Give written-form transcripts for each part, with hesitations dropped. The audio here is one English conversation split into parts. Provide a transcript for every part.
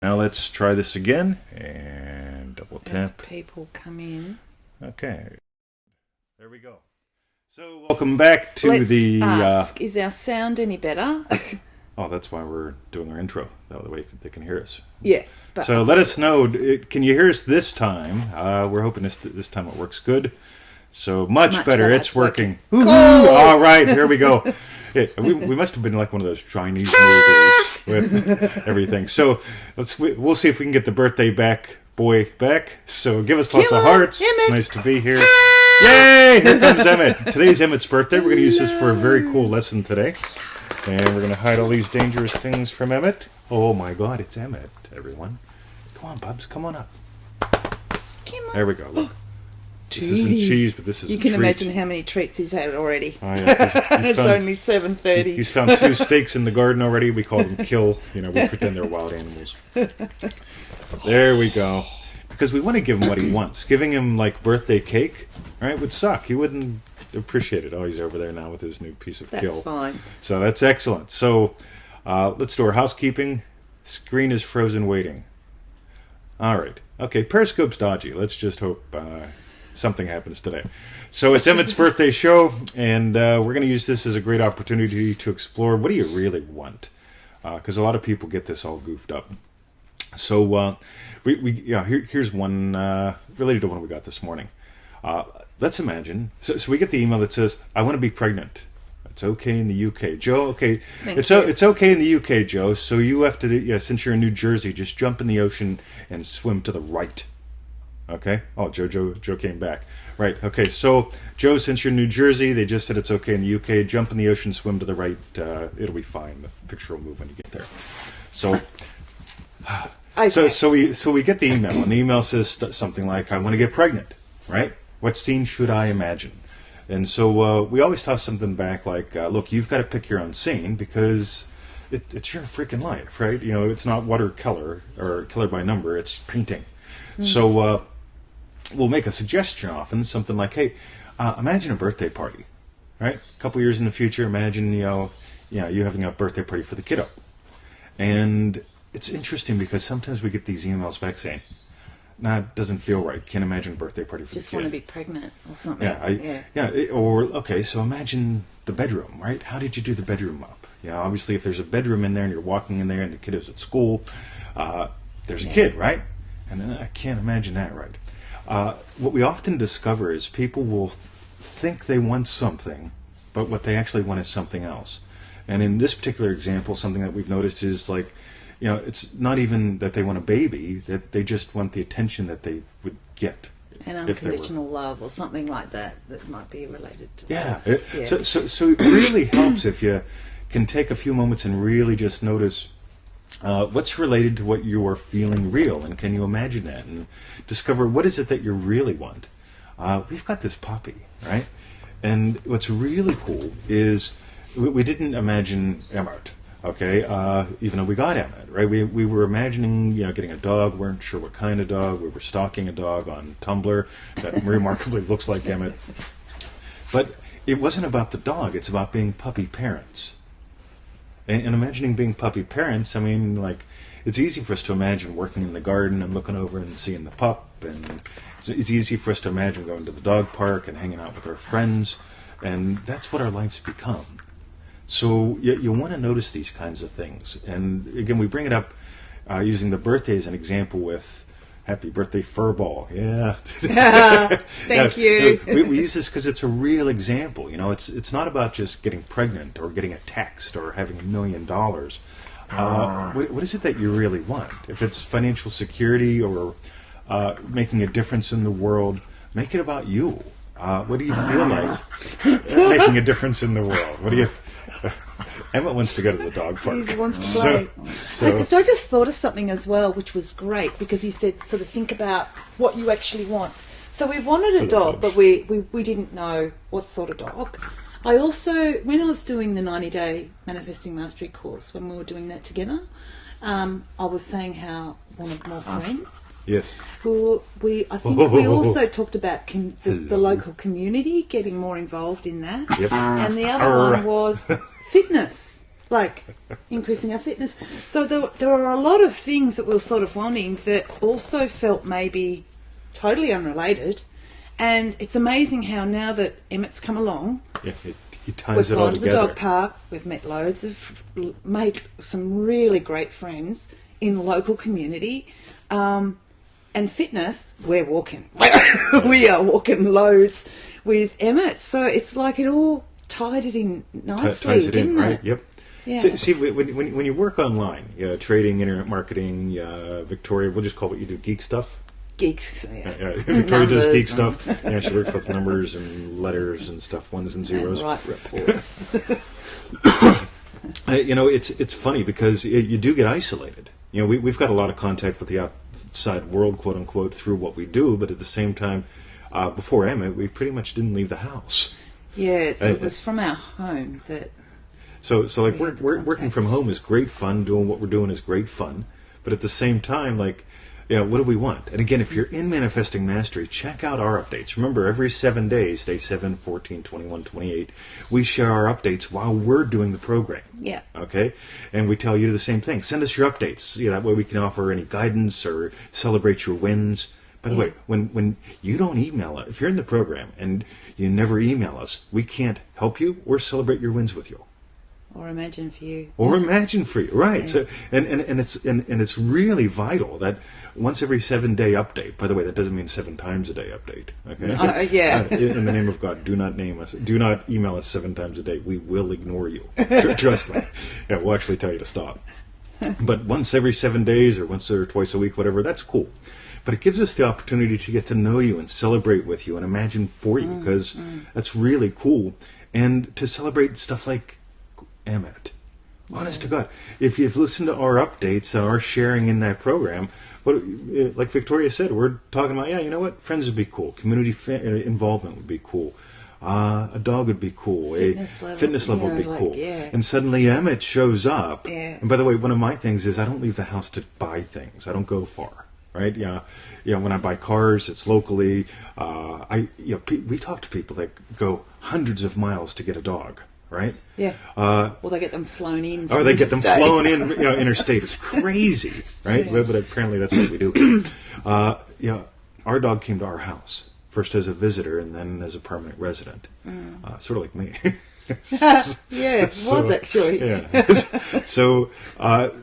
Now let's try this again and double As tap. people come in. Okay. There we go. So welcome back to Let's the... ask, is our sound any better? oh, that's why we're doing our intro. That way they can hear us. Yeah. So let us know. Can you hear us this time? We're hoping this time it works good. So much better. It's working. Cool. All right, here we go. Yeah, we must have been like one of those Chinese movies with everything. So we'll see if we can get the birthday boy back. So give us lots of hearts. Emmett. It's nice to be here. Yay! Here comes Emmett. Today's Emmett's birthday. We're going to use this for a very cool lesson today. And we're going to hide all these dangerous things from Emmett. Oh my God, it's Emmett, everyone. Come on, Bubs, come on up. There we go. Look. This isn't cheese, but this is You can treat. imagine how many treats he's had already. Oh, yeah, It's only 7:30. He's found 2 steaks in the garden already. We call them kill. We pretend they're wild animals. There we go. Because we want to give him what he wants. Giving him, like, birthday cake, right, would suck. He wouldn't appreciate it. Oh, he's over there now with his new piece of kill. That's fine. So that's excellent. So let's do our housekeeping. Screen is frozen waiting. All right. Okay, Periscope's dodgy. Let's just hope something happens today. So it's Emmett's birthday show, and we're going to use this as a great opportunity to explore what do you really want? Because a lot of people get this all goofed up. So here's one related to one we got this morning. Let's imagine. So we get the email that says, "I want to be pregnant. It's okay in the UK, Joe. Okay, it's okay in the UK, Joe. So you have to, since you're in New Jersey, just jump in the ocean and swim to the right." Okay. Oh, Joe came back. Right. Okay. So Joe, since you're in New Jersey, they just said it's okay in the UK. Jump in the ocean, swim to the right. It'll be fine. The picture will move when you get there. So. Okay. So we get the email, and the email says something like, "I want to get pregnant." Right? What scene should I imagine? And so we always toss something back like, "Look, you've got to pick your own scene because it's your freaking life, right? It's not watercolor or color by number; it's painting." So we'll make a suggestion often, something like, "Hey, imagine a birthday party, right? A couple years in the future, imagine you having a birthday party for the kiddo." And it's interesting because sometimes we get these emails back saying, "Nah, it doesn't feel right. Can't imagine a birthday party for the kid. Just want to be pregnant or something." Okay, so imagine the bedroom, right? How did you do the bedroom up? Obviously if there's a bedroom in there and you're walking in there and the kid is at school, there's a kid, right? And then I can't imagine that, right? What we often discover is people will think they want something, but what they actually want is something else. And in this particular example, something that we've noticed is like, it's not even that they want a baby, that they just want the attention that they would get. And unconditional love or something like that might be related to that. So it really helps if you can take a few moments and really just notice what's related to what you are feeling real, and can you imagine that and discover what is it that you really want. We've got this puppy, right? And what's really cool is we didn't imagine Emmett. Okay, even though we got Emmett, right? We were imagining, getting a dog. Weren't sure what kind of dog. We were stalking a dog on Tumblr that remarkably looks like Emmett. But it wasn't about the dog. It's about being puppy parents. And imagining being puppy parents, I mean, like, it's easy for us to imagine working in the garden and looking over and seeing the pup. And it's easy for us to imagine going to the dog park and hanging out with our friends. And that's what our lives become. So you want to notice these kinds of things. And again, we bring it up using the birthday as an example with Happy Birthday Furball. Yeah. Thank you. We use this because it's a real example. It's not about just getting pregnant or getting a text or having $1 million. What is it that you really want? If it's financial security or making a difference in the world, make it about you. What do you feel like making a difference in the world? What do you... Emmett wants to go to the dog park. He wants to play. So I just thought of something as well, which was great, because you said sort of think about what you actually want. So we wanted a dog, but we didn't know what sort of dog. I also, when I was doing the 90-day Manifesting Mastery course, when we were doing that together, I was saying how I wanted more friends. Yes. I think we also talked about the local community, getting more involved in that. Yep. And the other one was fitness. like increasing our fitness. So there are a lot of things that we were sort of wanting that also felt maybe totally unrelated. And it's amazing how now that Emmett's come along, he ties we've it all gone to the together. dog park, we've made some really great friends in the local community. And fitness, we're walking. We are walking loads with Emmett. So it's like it all tied it in nicely, Ties it didn't in, it? right? Yep. Yeah. So, see, when you work online, trading, internet marketing, Victoria, we'll just call what you do geek stuff. Geeks, yeah. Victoria does geek Numbers stuff. Yeah, she works with numbers and letters and stuff, ones and zeros. And write reports. It's funny because you do get isolated. We've got a lot of contact with the outside world, quote unquote, through what we do, but at the same time, before Emmett, we pretty much didn't leave the house. Yeah, it was from our home that. So like working from home is great fun. Doing what we're doing is great fun, but at the same time, like, what do we want? And again, if you're in Manifesting Mastery, check out our updates. Remember, every 7 days, day 7, 14, 21, 28, we share our updates while we're doing the program. Yeah. Okay? And we tell you the same thing. Send us your updates. That way we can offer any guidance or celebrate your wins. By the way, when you don't email us, if you're in the program and you never email us, we can't help you or celebrate your wins with you. Or imagine for you. Right? Yeah. So, and it's really vital that once every 7 day update. By the way, that doesn't mean 7 times a day update. Okay? Yeah. In the name of God, do not name us. Do not email us 7 times a day. We will ignore you. Trust me. Yeah, we'll actually tell you to stop. But once every 7 days or once or twice a week, whatever, that's cool. But it gives us the opportunity to get to know you and celebrate with you and imagine for you, because that's really cool. And to celebrate stuff like Emmett. Honest to God. If you've listened to our updates, our sharing in that program, like Victoria said, we're talking about, you know what? Friends would be cool. Community involvement would be cool. A dog would be cool. Fitness level would be cool. Yeah. And suddenly Emmett shows up. Yeah. And by the way, one of my things is I don't leave the house to buy things. I don't go far. Right? When I buy cars, it's locally. We talk to people that go hundreds of miles to get a dog. Right? Yeah. Or they get them flown in. Or they get them flown in, interstate. It's crazy, right? Yeah. But apparently that's what we do. Our dog came to our house first as a visitor and then as a permanent resident, sort of like me. Yeah, it was actually. Yeah. So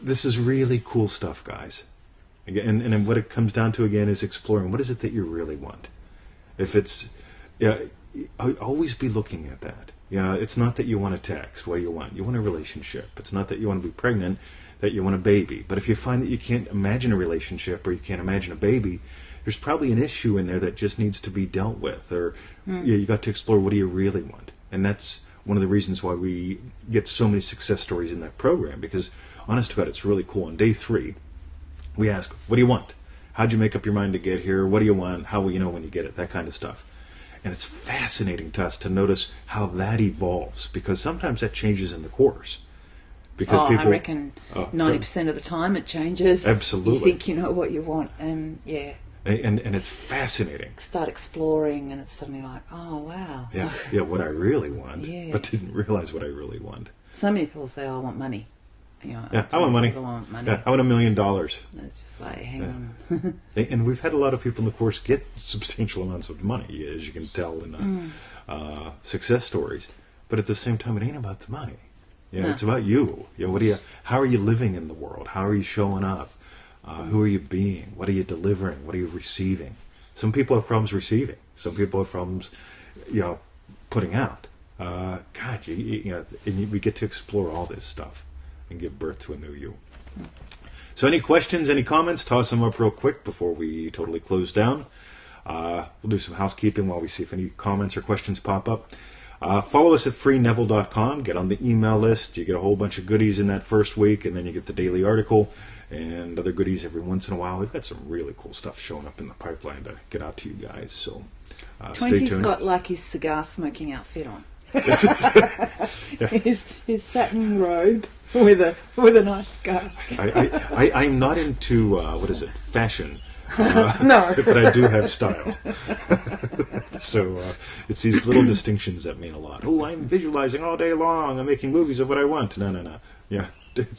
this is really cool stuff, guys. And what it comes down to again is exploring what is it that you really want. If it's, always be looking at that. It's not that you want a text. What do you want? You want a relationship. It's not that you want to be pregnant, that you want a baby. But if you find that you can't imagine a relationship or you can't imagine a baby, there's probably an issue in there that just needs to be dealt with. Or you got to explore what do you really want. And that's one of the reasons why we get so many success stories in that program. Because, honest to God, it's really cool. On day 3, we ask, what do you want? How'd you make up your mind to get here? What do you want? How will you know when you get it? That kind of stuff. And it's fascinating to us to notice how that evolves, because sometimes that changes in the course. Because people, I reckon 90% of the time it changes. Absolutely. You think you know what you want, and And it's fascinating. Start exploring, and it's suddenly like, oh, wow. Yeah, what I really want, Yeah. but didn't realize what I really want. So many people say, I want money. I want money. I want money. Yeah, I want $1 million. It's just like, hang on. And we've had a lot of people in the course get substantial amounts of money, as you can tell in success stories. But at the same time, it ain't about the money. No. It's about you. How are you living in the world? How are you showing up? Who are you being? What are you delivering? What are you receiving? Some people have problems receiving. Some people have problems, putting out. And we get to explore all this stuff and give birth to a new you. So any questions, any comments, toss them up real quick before we totally close down. We'll do some housekeeping while we see if any comments or questions pop up. Follow us at freeneville.com. Get on the email list. You get a whole bunch of goodies in that first week, and then you get the daily article and other goodies every once in a while. We've got some really cool stuff showing up in the pipeline to get out to you guys. So stay 20's tuned. got like his cigar smoking outfit on. Yeah. his satin robe with a nice scarf. I'm not into fashion, No, but I do have style. So it's these little distinctions that mean a lot. Oh, I'm visualizing all day long. I'm making movies of what I want. No. Yeah,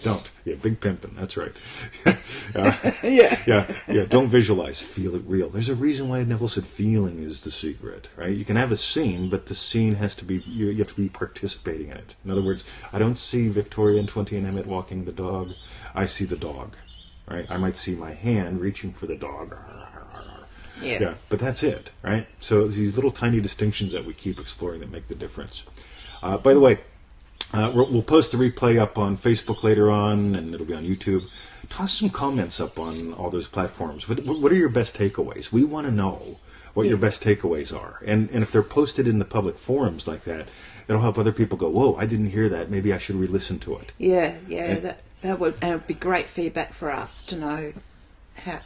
don't. Yeah, big pimping. That's right. Yeah. Don't visualize. Feel it real. There's a reason why Neville said feeling is the secret, right? You can have a scene, but the scene has to be, you have to be participating in it. In other words, I don't see Victoria and 20 and Emmett walking the dog. I see the dog, right? I might see my hand reaching for the dog. Yeah, but that's it, right? So these little tiny distinctions that we keep exploring that make the difference. By the way, we'll post the replay up on Facebook later on, and it'll be on YouTube. Toss some comments up on all those platforms. What are your best takeaways? We want to know what your best takeaways are. And if they're posted in the public forums like that, it'll help other people go, whoa, I didn't hear that. Maybe I should re-listen to it. Yeah, that would, and it would be great feedback for us to know how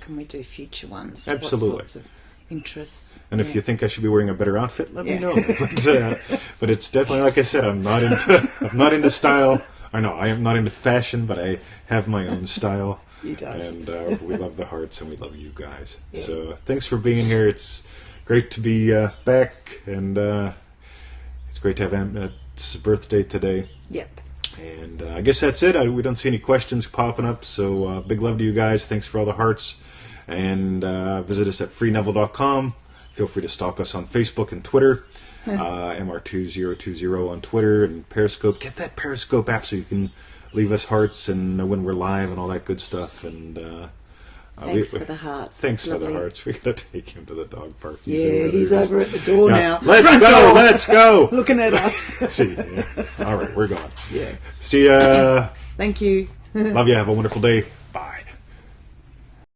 can we do future ones. Absolutely. What sorts of interests. And if you think I should be wearing a better outfit, let me know. But it's definitely, like I said, I'm not into style. I know I am not into fashion, but I have my own style. You does. And we love the hearts, and we love you guys. Yeah. So thanks for being here. It's great to be back, and it's great to have Emmett's birthday today. Yep. And I guess that's it. We don't see any questions popping up, so big love to you guys. Thanks for all the hearts. And visit us at freeneville.com. Feel free to stalk us on Facebook and Twitter. MR2020 on Twitter and Periscope. Get that Periscope app so you can leave us hearts and know when we're live and all that good stuff. And thanks for the hearts. Thanks for the hearts. We got to take him to the dog park. He's over at the door now. Let's go. Looking at us. See, all right, we're gone. Yeah. See ya. Thank you. Love you. Have a wonderful day.